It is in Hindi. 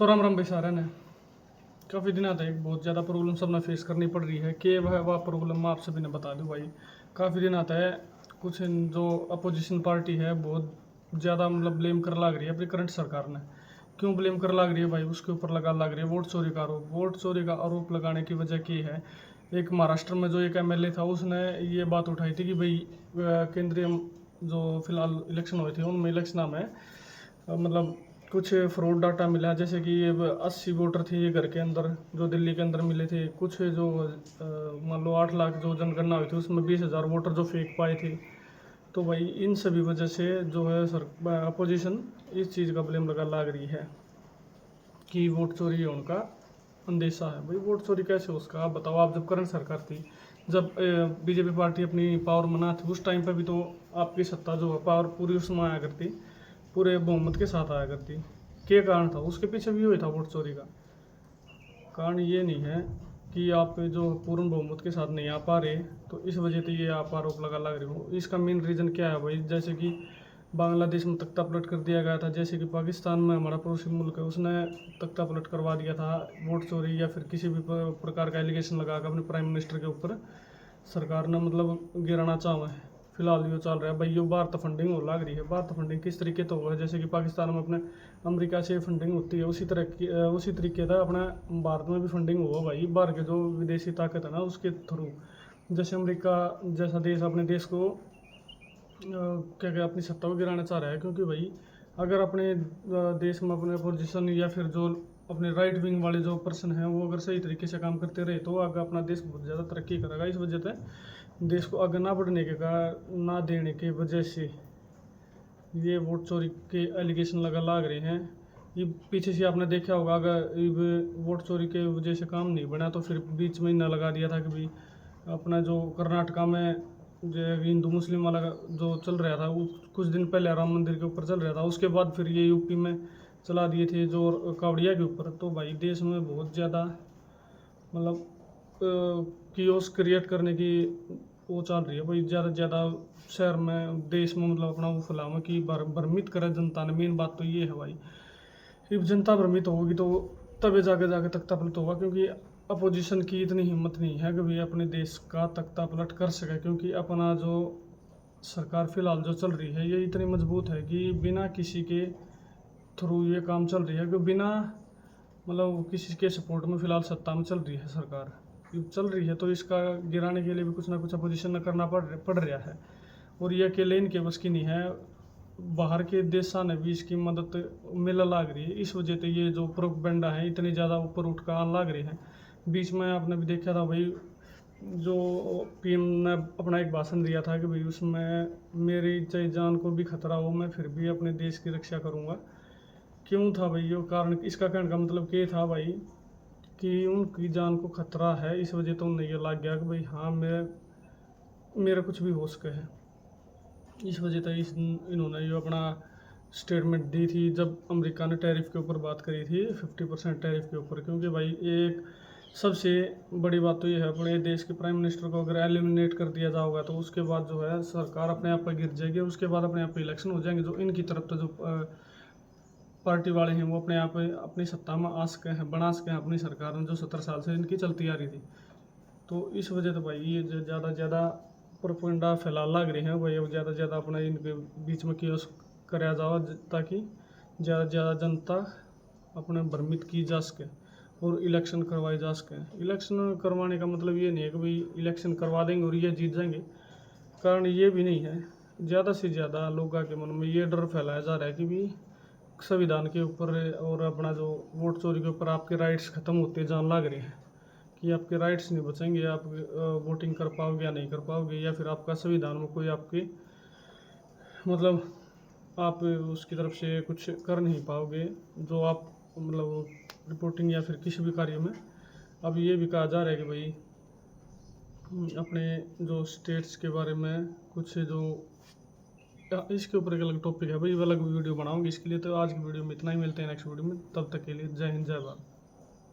तो राम राम भाई सारे ने काफ़ी दिन आता है बहुत ज़्यादा प्रॉब्लम सब ना फेस करनी पड़ रही है कि वह प्रॉब्लम मैं आप सभी ने बता दूं भाई। काफ़ी दिन आता है कुछ जो अपोजिशन पार्टी है बहुत ज़्यादा मतलब ब्लेम कर लग रही है अपनी करंट सरकार ने। क्यों ब्लेम कर लग रही है भाई? उसके ऊपर लग रही है वोट चोरी का आरोप। वोट चोरी का आरोप लगाने की वजह की है, एक महाराष्ट्र में जो एक एमएलए था उसने ये बात उठाई थी कि भाई केंद्रीय जो फिलहाल इलेक्शन हुए थे उनमें इलेक्शन में मतलब कुछ फ्रॉड डाटा मिला, जैसे कि ये 80 वोटर थे ये घर के अंदर जो दिल्ली के अंदर मिले थे। कुछ जो मान लो 8 लाख जो जनगणना हुई थी उसमें 20,000 वोटर जो फेक पाए थे। तो भाई इन सभी वजह से जो है सर अपोजिशन इस चीज़ का ब्लेम लग रही है कि वोट चोरी है उनका अंदेशा है। भाई वोट चोरी कैसे उसका आप बताओ? आप जब करंट सरकार थी, जब बीजेपी पार्टी अपनी पावर में ना थी उस टाइम पे भी तो आपकी सत्ता जो है पावर पूरी उसमें आया करती, पूरे बहुमत के साथ आया करती। क्या कारण था? उसके पीछे भी वही था वोट चोरी का। कारण ये नहीं है कि आप जो पूर्ण बहुमत के साथ नहीं आ पा रहे तो इस वजह से ये आप आरोप लग रहे हो। इसका मेन रीज़न क्या है भाई? जैसे कि बांग्लादेश में तख्ता पलट कर दिया गया था, जैसे कि पाकिस्तान में हमारा पड़ोसी मुल्क है उसने तख्ता पलट करवा दिया था वोट चोरी या फिर किसी भी प्रकार का एलिगेशन लगा कर अपने प्राइम मिनिस्टर के ऊपर सरकार ने मतलब गिराना चाहा है। फिलहाल जो चल रहा है भाई ये भारत फंडिंग हो लग रही है। भारत फंडिंग किस तरीके तो होगा? जैसे कि पाकिस्तान में अपने अमेरिका से फंडिंग होती है उसी तरह की उसी तरीके का अपना भारत में भी फंडिंग होगा भाई, बाहर के जो विदेशी ताकत है ना उसके थ्रू। जैसे अमेरिका जैसा देश अपने देश को क्या क्या अपनी सत्ता को गिराना चाह रहा है, क्योंकि भाई अगर अपने देश में अपने अपोजिशन या फिर जो अपने राइट विंग वाले जो पर्सन हैं वो अगर सही तरीके से काम करते रहे तो आगे अपना देश बहुत ज़्यादा तरक्की करेगा। इस वजह से देश को आगे ना बढ़ने के कारण ना देने की वजह से ये वोट चोरी के एलिगेशन लाग रहे हैं। ये पीछे से आपने देखा होगा, अगर ये वोट चोरी के वजह से काम नहीं बना तो फिर बीच में ही ना लगा दिया था कि भाई अपना जो कर्नाटका में जो हिंदू मुस्लिम वाला जो चल रहा था वो कुछ दिन पहले राम मंदिर के ऊपर चल रहा था, उसके बाद फिर ये यूपी में चला दिए थे जो कावड़िया के ऊपर। तो भाई देश में बहुत ज़्यादा मतलब कियोस क्रिएट करने की वो चल रही है भाई। ज़्यादा से ज़्यादा शहर में देश में मतलब अपना वो फैलाव कि भ्रमित करे जनता ने। मेन बात तो ये है भाई, जब जनता भ्रमित होगी तो तभी जाके जाके तख्ता पलट होगा, क्योंकि अपोजिशन की इतनी हिम्मत नहीं है कि भाई अपने देश का तख्ता पलट कर सके। क्योंकि अपना जो सरकार फिलहाल जो चल रही है ये इतनी मजबूत है कि बिना किसी के थ्रू ये काम चल रही है, कि बिना मतलब किसी के सपोर्ट में फिलहाल सत्ता में चल रही है सरकार। ये चल रही है तो इसका गिराने के लिए भी कुछ ना कुछ अपोजिशन न करना पड़ रहा है। और ये अकेले इनके बस की नहीं है, बाहर के देशों ने भी इसकी मदद मिल लाग रही है। इस वजह से ये जो प्रोपेगेंडा है इतनी ज़्यादा ऊपर उठ कर आने लग रही है। बीच में आपने भी देखा था भाई जो पीएम ने अपना एक भाषण दिया था कि भाई उसमें मेरी चाहे जान को भी खतरा हो मैं फिर भी अपने देश की रक्षा करूँगा। क्यों था भाई ये कारण? इसका कहने का मतलब ये था भाई कि उनकी जान को खतरा है, इस वजह तो उन्हें ये लग गया कि भाई हाँ मेरा कुछ भी हो सके है। इस वजह से इन्होंने जो अपना स्टेटमेंट दी थी जब अमेरिका ने टैरिफ के ऊपर बात करी थी 50% टैरिफ के ऊपर। क्योंकि भाई एक सबसे बड़ी बात तो ये है अपने देश के प्राइम मिनिस्टर को अगर एलिमिनेट कर दिया जाएगा तो उसके बाद जो है सरकार अपने आप पर गिर जाएगी। उसके बाद अपने आप इलेक्शन हो जाएंगे, जो इनकी तरफ तो जो पार्टी वाले हैं वो अपने आप अपनी सत्ता में आ सके हैं, बना सके हैं अपनी सरकार में जो 70 साल से इनकी चलती आ रही थी। तो इस वजह से भाई ये जो ज़्यादा से ज़्यादा प्रोपेगेंडा फैला लग रहे हैं भाई, अब ज़्यादा से ज़्यादा अपना इनके बीच में कियोस कराया जाओ ताकि ज़्यादा से ज़्यादा जनता अपने भ्रमित की जा सके और इलेक्शन करवाए जा सके। इलेक्शन करवाने का मतलब ये नहीं है कि भाई इलेक्शन करवा देंगे और ये जीत जाएंगे। कारण ये भी नहीं है, ज़्यादा से ज़्यादा लोगों के मन में ये डर फैलाया जा रहा है कि भी संविधान के ऊपर और अपना जो वोट चोरी के ऊपर आपके राइट्स ख़त्म होते जान लग रहे हैं, कि आपके राइट्स नहीं बचेंगे, आप वोटिंग कर पाओगे या नहीं कर पाओगे, या फिर आपका संविधान में कोई आपकी मतलब आप उसकी तरफ से कुछ कर नहीं पाओगे जो आप मतलब रिपोर्टिंग या फिर किसी भी कार्य में। अब ये भी कहा जा रहा है कि भाई अपने जो स्टेट्स के बारे में कुछ जो इसके ऊपर एक अलग टॉपिक है भाई, अलग वीडियो बनाऊंगी इसके लिए। तो आज की वीडियो में इतना ही, मिलते हैं नेक्स्ट वीडियो में, तब तक के लिए जय हिंद जय भारत।